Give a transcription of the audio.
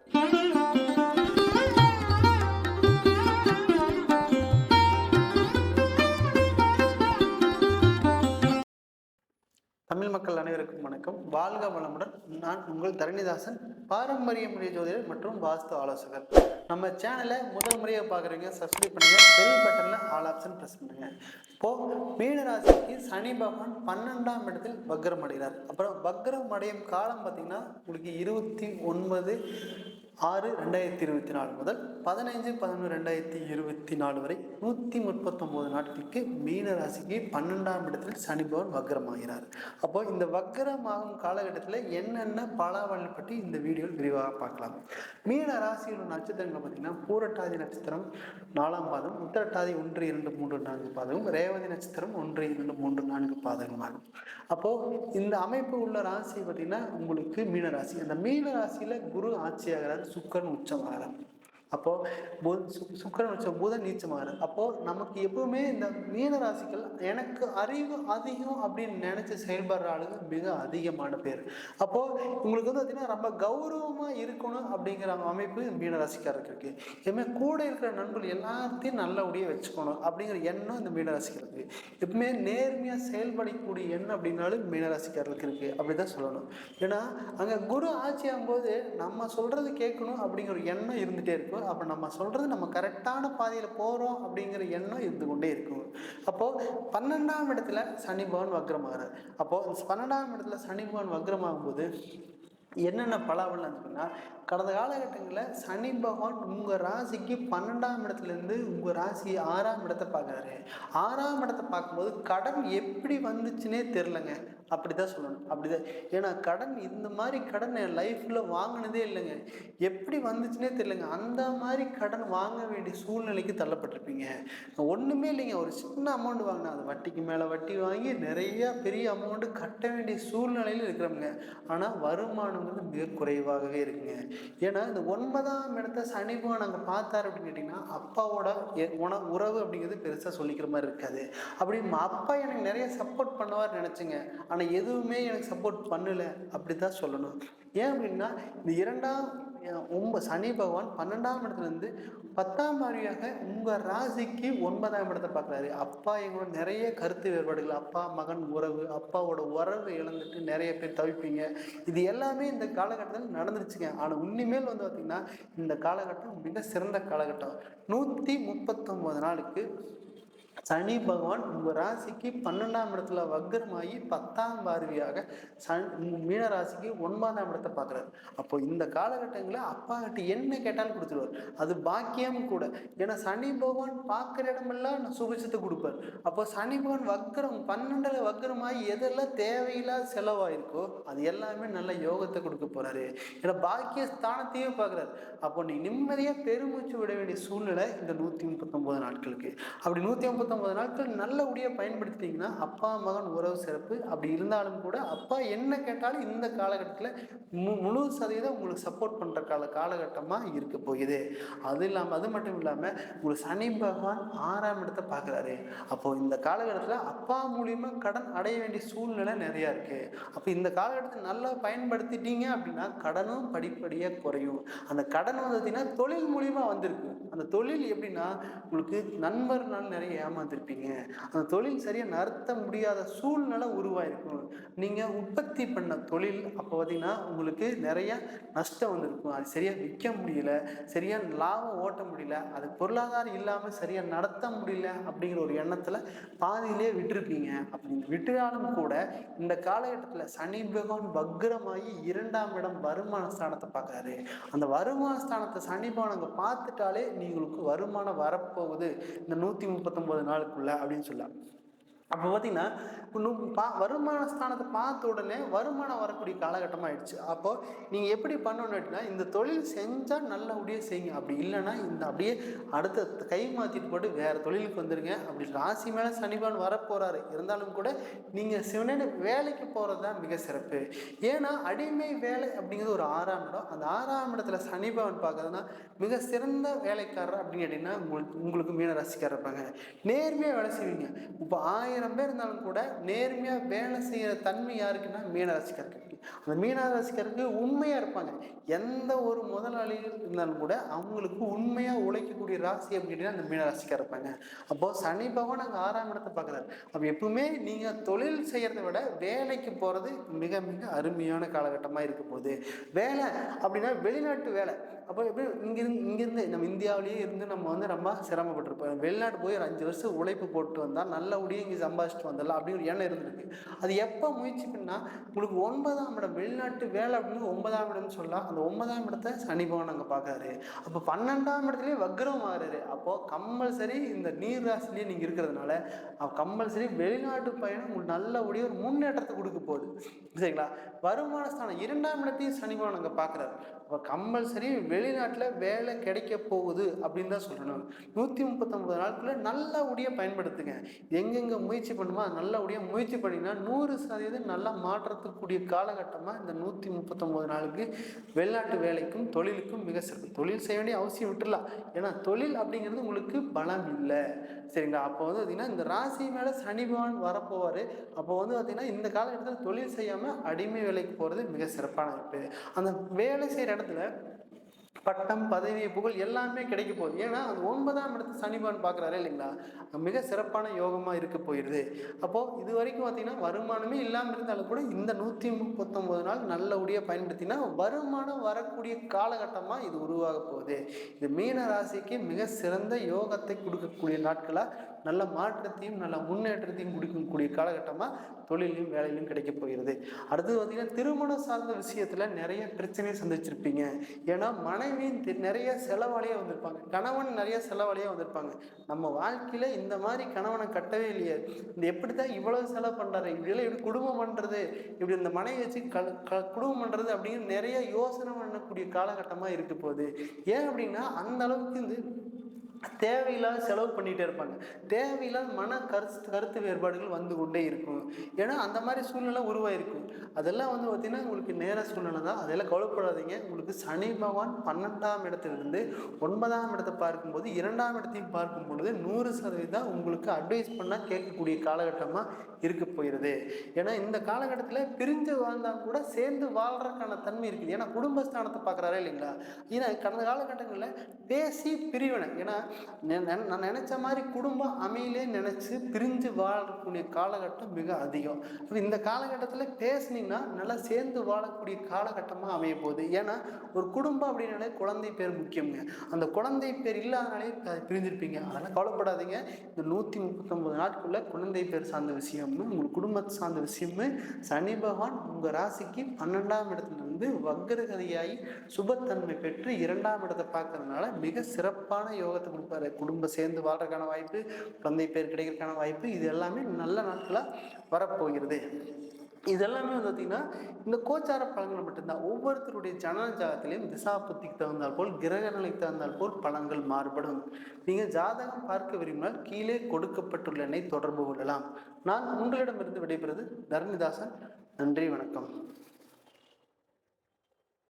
தமிழ் மக்கள் அனைவருக்கும் வணக்கம். வாழ்க வளமுடன். நான் உங்கள் தரணிதாசன், பாரம்பரிய முறை ஜோதிடர் மற்றும் வாஸ்து ஆலோசகர். நம்ம சேனலை முதல் முறையாக பார்க்குறீங்க, சப்ஸ்கிரைப் பண்ணுங்க, பெல் பட்டனில் ஆல் ஆப்ஷன் ப்ரெஸ் பண்ணுங்க. இப்போது மீனராசிக்கு சனி பகவான் 12ஆம் இடத்தில் வக்ரம் அடைகிறார். அப்புறம் வக்ரம் அடையும் காலம் பார்த்தீங்கன்னா உங்களுக்கு 29/6/2024 முதல் 15/11/2024 வரை 139 நாட்களுக்கு மீனராசிக்கு 12ஆம் இடத்தில் சனி பகவான் வக்ரமாகிறார். அப்போ இந்த வக்ரமாகும் காலகட்டத்தில் என்னென்ன பலாபலன் பற்றி இந்த வீடியோவில் விரிவாக பார்க்கலாம். மீன ராசியோட நட்சத்திரங்களை பார்த்தீங்கன்னா பூரட்டாதி நட்சத்திரம் 4ஆம் பாதம், உத்திரட்டாதி 1, 2, 3, 4 பாதமும், ரேவதி நட்சத்திரம் 1, 2, 3, 4 பாதகமாகும். அப்போ இந்த அமைப்பு உள்ள ராசி பார்த்தீங்கன்னா உங்களுக்கு மீனராசி. அந்த மீன ராசியில குரு ஆட்சியாகிறார், சுக்கிரன் உச்சமாகிறார். அப்போ சுக்கிரன் உச்சம், புதன் நீச்சமாகிறார். அப்போ நமக்கு எப்பவுமே இந்த மீன ராசிகள் எனக்கு அறிவு அதிகம் அப்படின்னு நினைச்சு செயல்படுற ஆளுங்க மிக அதிகமான பேர். அப்போ உங்களுக்கு வந்து பார்த்தீங்கன்னா ரொம்ப கௌரவமா இருக்கணும் அப்படிங்கிற அமைப்பு மீனராசிக்காரருக்கு இருக்கு. எப்பவுமே கூட இருக்கிற நண்பர்கள் எல்லாத்தையும் நல்லபடியாக வச்சுக்கணும் அப்படிங்கிற எண்ணம் இந்த மீனராசிக்காரருக்கு. எப்பவுமே நேர்மையா செயல்படக்கூடிய எண்ணம் அப்படின்னாலும் மீனராசிக்காரருக்கு இருக்கு அப்படிதான் சொல்லணும். ஏன்னா அங்க குரு ஆட்சி ஆகும்போது நம்ம சொல்றது கேட்கணும் அப்படிங்கிற ஒரு எண்ணம் இருந்துட்டே இருக்கும். அப்போ நம்ம சொல்றது நம்ம கரெக்டான பாதையில் போகிறோம் அப்படிங்கிற எண்ணம் இருந்து கொண்டே இருக்கும். அப்போது 12ஆம் இடத்துல சனி பகவான் வக்ரமாகிறார். அப்போது 12ஆம் இடத்துல சனி பகவான் வக்ரமாகும் போது என்னென்ன பலாபலன் இருக்குன்னா, கடந்த காலகட்டங்களில் சனி பகவான் உங்கள் ராசிக்கு 12ஆம் இடத்துலேருந்து உங்கள் ராசி 6ஆம் இடத்தை பார்க்குறாரு. 6ஆம் இடத்தை பார்க்கும்போது கடன் எப்படி வந்துச்சுன்னே தெரிலங்க, அப்படிதான் சொல்லணும். அப்படிதான். ஏன்னா கடன், இந்த மாதிரி கடன் என் லைஃப்பில் வாங்கினதே இல்லைங்க. எப்படி வந்துச்சுன்னே தெரியலங்க. அந்த மாதிரி கடன் வாங்க வேண்டிய சூழ்நிலைக்கு தள்ளப்பட்டிருப்பீங்க. ஒன்றுமே இல்லைங்க, ஒரு சின்ன அமௌண்ட் வாங்கினா அது வட்டிக்கு மேலே வட்டி வாங்கி நிறையா பெரிய அமௌண்ட்டு கட்ட வேண்டிய சூழ்நிலையில் இருக்கிறவங்க. ஆனால் வருமானம் வந்து மிக குறைவாகவே இருக்குங்க. ஏன்னா இந்த 9ஆம் இடத்த சனி பகவான் அங்கே பார்த்தாரு அப்படின்னு கேட்டிங்கன்னா, அப்பாவோட உறவு அப்படிங்கிறது பெருசாக சொல்லிக்கிற மாதிரி இருக்காது. அப்படி அப்பா எனக்கு நிறைய சப்போர்ட் பண்ணுவார் நினச்சிங்க, ஆனால் எதுவுமே எனக்கு சப்போர்ட் பண்ணலை அப்படி தான் சொல்லணும். ஏன் அப்படின்னா இந்த சனி பகவான் 12ஆம் இடத்துலேருந்து 10ஆம் வாரியாக உங்கள் ராசிக்கு 9ஆம் இடத்தை பார்க்குறாரு. அப்பா எங்களோட நிறைய கருத்து வேறுபாடுகள், அப்பா மகன் உறவு, அப்பாவோட உறவு இழந்துட்டு நிறைய பேர் தவிப்பீங்க. இது எல்லாமே இந்த காலகட்டத்தில் நடந்துருச்சுங்க. ஆனால் உண்மையில் வந்து பார்த்திங்கன்னா இந்த காலகட்டம் மிக சிறந்த காலகட்டம். 139 நாளுக்கு சனி பகவான் உங்கள் ராசிக்கு 12ஆம் இடத்துல வக்ரமாகி 10ஆம் பார்வையாக மீனராசிக்கு 9ஆம் இடத்தை பார்க்குறாரு. அப்போ இந்த காலகட்டங்களில் அப்பா கிட்ட என்ன கேட்டாலும் கொடுத்துருவார். அது பாக்கியம் கூட. ஏன்னா சனி பகவான் பார்க்குற இடமெல்லாம் சுபிச்சத்தை கொடுப்பார். அப்போ சனி பகவான் வக்ரம் 12ல் வக்ரமாகி எதெல்லாம் தேவையில்லாத செலவாயிருக்கோ அது எல்லாமே நல்ல யோகத்தை கொடுக்க போறாரு. ஏன்னா பாக்கிய ஸ்தானத்தையும் பார்க்குறாரு. அப்போ நீ நிம்மதியாக பெருமூச்சு விட வேண்டிய சூழ்நிலை இந்த 139 நாட்களுக்கு. அப்படி 139 நாட்கள் நல்லபடியாக பயன்படுத்திட்டீங்கன்னா அப்பா மகன் உறவு சிறப்பு. அப்படி இருந்தாலும் கூட அப்பா என்ன கேட்டாலும் இந்த காலகட்டத்தில் முழு சதவீதம் உங்களுக்கு சப்போர்ட் பண்ணுற காலகட்டமாக இருக்க போகுது. அது மட்டும் இல்லாமல் உங்களுக்கு சனி பகவான் 6ஆம் இடத்தை பார்க்குறாரு. அப்போது இந்த காலகட்டத்தில் அப்பா மூலியமாக கடன் அடைய வேண்டிய சூழ்நிலை நிறையா இருக்குது. அப்போ இந்த காலகட்டத்தை நல்லா பயன்படுத்திட்டீங்க அப்படின்னா கடனும் படிப்படியாக குறையும். அந்த கடன் வந்ததுன்னா தொழில் மூலியமாக வந்திருக்கு. அந்த தொழில் எப்படின்னா உங்களுக்கு நண்பர்களால் நிறைய ஏமாத்திருப்பீங்க. அந்த தொழில் சரியாக நடத்த முடியாத சூழ்நிலை உருவாயிருக்கும். நீங்கள் உற்பத்தி பண்ண தொழில் அப்போ பார்த்தீங்கன்னா உங்களுக்கு நிறைய நஷ்டம் வந்திருக்கும். அது சரியாக விற்க முடியல, சரியாக லாபம் ஓட்ட முடியல, அது பொருளாதாரம் இல்லாமல் சரியாக நடத்த முடியல அப்படிங்கிற ஒரு எண்ணத்தில் பாதியிலே விட்டுருப்பீங்க. அப்படி விட்டுறாலும் கூட இந்த காலகட்டத்தில் சனி பகவான் வக்ரமாகி 2ஆம் இடம் வருமான ஸ்தானத்தை பார்க்குறாரு. அந்த வருமான ஸ்தானத்தை சனி பகவான் அங்கே பார்த்துட்டாலே நீங்களுக்கு வருமானம் வரப்போகுது இந்த 139 நாளுக்குள்ள அப்படின்னு சொல்லலாம். அப்போ பார்த்தீங்கன்னா வருமான ஸ்தானத்தை பார்த்த உடனே வருமானம் வரக்கூடிய காலகட்டமாக ஆயிடுச்சு. அப்போது நீங்கள் எப்படி பண்ணணும் அப்படின்னா இந்த தொழில் செஞ்சால் நல்லபடியாக செய்யுங்க. அப்படி இல்லைன்னா இந்த அப்படியே அடுத்த கை மாற்றிட்டு போட்டு வேறு தொழிலுக்கு வந்துடுங்க. அப்படி ராசி மேலே சனிபான் வரப்போகிறாரு இருந்தாலும் கூட நீங்கள் சிவனே வேலைக்கு போகிறது தான் மிக சிறப்பு. ஏன்னா அடிமை வேலை அப்படிங்கிறது ஒரு 6ஆம் இடம். அந்த 6ஆம் இடத்துல சனிபவன் பார்க்கறதுனா மிக சிறந்த வேலைக்காரர் அப்படின்னு கேட்டிங்கன்னா உங்களுக்கு மீன ராசிக்காரர் இருப்பாங்க. நேர்மையாக வேலை செய்வீங்க. இப்போ 1000 1000 பேர் இருந்தாலும் கூட நேர்மையாக வேலை செய்கிற தன்மை யாருக்குன்னா மீனராசிக்காருக்கு. அந்த மீனராசிக்காருக்கு உண்மையாக இருப்பாங்க. எந்த ஒரு முதலாளிகள் இருந்தாலும் கூட அவங்களுக்கு உண்மையாக உழைக்கக்கூடிய ராசி அப்படின்னா அந்த மீனராசிக்காக இருப்பாங்க. அப்போது சனி பகவான் அங்கே 6ஆம் இடத்தை பார்க்குறாரு. அப்போ எப்பவுமே நீங்கள் தொழில் செய்கிறத விட வேலைக்கு போகிறது மிக மிக அருமையான காலகட்டமாக இருக்க போகுது. வேலை அப்படின்னா வெளிநாட்டு வேலை. அப்போ எப்படி இங்கிருந்து நம்ம இந்தியாவிலேயே இருந்து நம்ம வந்து ரொம்ப சிரமப்பட்டிருப்போம். வெளிநாட்டு போய் ஒரு 5 வருஷம் உழைப்பு போட்டு வந்தால் நல்லபடியாக இங்கே சம்பாதிச்சுட்டு வந்துடலாம் அப்படின்னு ஒரு எண்ணம் இருந்திருக்கு. அது எப்போ முயற்சி பண்ணால் உங்களுக்கு 9ஆம் இடம் வெளிநாட்டு வேலை அப்படின்னு 9ஆம் இடம்னு சொல்லலாம். அந்த 9ஆம் இடத்தை சனி பகவான் அங்கே பார்க்குறாரு. அப்போ 12ஆம் இடத்துலேயே வக்ரம் ஆகிறாரு. அப்போது கம்பல்சரி இந்த நீர் ராசிலேயே நீங்கள் இருக்கிறதுனால கம்பல்சரி வெளிநாட்டு பயணம் உங்களுக்கு நல்லபடியாக ஒரு முன்னேற்றத்தை கொடுக்க போகுது. சரிங்களா? வருமான ஸ்தானம் 2ஆம் இடத்தையும் சனி பகவான் அங்கே பார்க்குறாரு. அப்போ கம்பல்சரி வெளிநாட்டில் வேலை கிடைக்க போகுது அப்படின்னு தான் சொல்லணும். 139 நாட்குள்ள நல்லபடியாக பயன்படுத்துங்க. எங்கெங்கே முயற்சி பண்ணுமோ நல்லபடியாக முயற்சி பண்ணிங்கன்னா 100% நல்லா மாற்றத்துக்கூடிய காலகட்டமாக இந்த 139 நாளுக்கு வெளிநாட்டு வேலைக்கும் தொழிலுக்கும் மிக சிறப்பு. தொழில் செய்ய வேண்டிய அவசியம் விட்டுடலாம். ஏன்னா தொழில் அப்படிங்கிறது உங்களுக்கு பலம் இல்லை. சரிங்களா? அப்போ வந்து பார்த்தீங்கன்னா இந்த ராசி மேலே சனி பகவான் வரப்போவார். அப்போ வந்து பார்த்தீங்கன்னா இந்த காலகட்டத்தில் தொழில் செய்யாமல் அடிமை வேலைக்கு போகிறது மிக சிறப்பான இருக்குது. அந்த வேலை செய்கிற இடத்துல பட்டம், பதவி, புகழ் எல்லாமே கிடைக்க போகுது. ஏன்னா அது 9ஆம் இடத்து சனிபான் பார்க்குறாரு இல்லைங்களா? மிக சிறப்பான யோகமாக இருக்க போயிடுது. அப்போது இது வரைக்கும் பார்த்தீங்கன்னா வருமானமே இல்லாமல் இருந்தாலும் கூட இந்த 139 நாள் நல்லபடியாக பயன்படுத்தினா வருமானம் வரக்கூடிய காலகட்டமாக இது உருவாக போகுது. இது மீன ராசிக்கு மிக சிறந்த யோகத்தை கொடுக்கக்கூடிய நாட்களாக நல்ல மாற்றத்தையும் நல்ல முன்னேற்றத்தையும் கொடுக்கக்கூடிய காலகட்டமாக தொழிலையும் வேலையிலும் கிடைக்க போகிறது. அடுத்தது பார்த்தீங்கன்னா திருமணம் சார்ந்த விஷயத்தில் நிறைய பிரச்சனையை சந்திச்சிருப்பீங்க. ஏன்னா மனைவியின் நிறைய செலவாளியாக வந்திருப்பாங்க, கணவன் நிறைய செலவாளியாக வந்திருப்பாங்க. நம்ம வாழ்க்கையில் இந்த மாதிரி கணவனை கட்டவே இல்லையே, இந்த எப்படி தான் இவ்வளோ செலவு பண்ணுறாரு, இப்படியெல்லாம் எப்படி குடும்பம் பண்ணுறது, இப்படி இந்த மனைவி வச்சு குடும்பம் பண்ணுறது அப்படின்னு நிறைய யோசனை பண்ணக்கூடிய காலகட்டமாக இருக்க போகுது. ஏன் அப்படின்னா அந்த அளவுக்கு இந்த தேவையில்லாத செலவு பண்ணிகிட்டே இருப்பாங்க. தேவையில்லாத கருத்து வேறுபாடுகள் வந்து கொண்டே இருக்கும். ஏன்னா அந்த மாதிரி சூழ்நிலை உருவாயிருக்கும். அதெல்லாம் வந்து பார்த்திங்கன்னா உங்களுக்கு நேர சூழ்நிலை தான். அதெல்லாம் கவலைப்படாதீங்க. உங்களுக்கு சனி பகவான் 12ஆம் இடத்திலிருந்து 9ஆம் இடத்தை பார்க்கும்போது 2ஆம் இடத்தையும் பார்க்கும் பொழுது 100% உங்களுக்கு அட்வைஸ் பண்ணால் கேட்கக்கூடிய காலகட்டமாக இருக்க போகிறது. ஏன்னா இந்த காலகட்டத்தில் பிரிஞ்சு வாழ்ந்தால் கூட சேர்ந்து வாழ்கிறதுக்கான தன்மை இருக்குது. ஏன்னா குடும்பஸ்தானத்தை பார்க்குறாரே இல்லைங்களா? ஏன்னா கடந்த காலகட்டங்களில் பேசி பிரிவினை, ஏன்னா நான் நினச்ச மாதிரி குடும்பம் அமையிலே நினச்சி பிரிஞ்சு வாழக்கூடிய காலகட்டம் மிக அதிகம். இந்த காலகட்டத்தில் பேசுனீங்கன்னா நல்லா சேர்ந்து வாழக்கூடிய காலகட்டமாக அமைய போகுது. ஏன்னா ஒரு குடும்பம் அப்படின்னாலே குழந்தை பேர் முக்கியங்க. அந்த குழந்தை பேர் இல்லாதனாலே பிரிஞ்சிருப்பீங்க. அதெல்லாம் கவலைப்படாதீங்க. இந்த 139 நாட்குள்ள குழந்தை பேர் சார்ந்த விஷயமும் உங்கள் குடும்பத்தை சார்ந்த விஷயமும் சனி பகவான் உங்கள் ராசிக்கு 12ஆம் இடத்துலேருந்து வக்ரகதியாகி சுபத்தன்மை பெற்று 2ஆம் இடத்தை பார்க்கறதுனால மிக சிறப்பான யோகத்தை கொடுப்பாரு. குடும்பம் சேர்ந்து வாழ்றதுக்கான வாய்ப்பு, குழந்தை பேர் கிடைக்கிறதுக்கான வாய்ப்பு, இது எல்லாமே நல்ல நாட்களாக வரப்போகிறது. இதெல்லாமே வந்து பார்த்திங்கன்னா இந்த கோச்சார பலன்கள் மட்டும்தான். ஒவ்வொருத்தருடைய ஜனஜாதத்திலையும் திசாபுத்திக்கு தகுந்தால் போல் கிரக நிலைக்கு தகுந்தால் போல் பலன்கள் மாறுபடும். நீங்கள் ஜாதகம் பார்க்க விரும்பினால் கீழே கொடுக்கப்பட்டுள்ள எண்ணை தொடர்பு கொள்ளலாம். நான் உங்களிடமிருந்து விடைபெறுவது தரணிதாசன். நன்றி, வணக்கம்.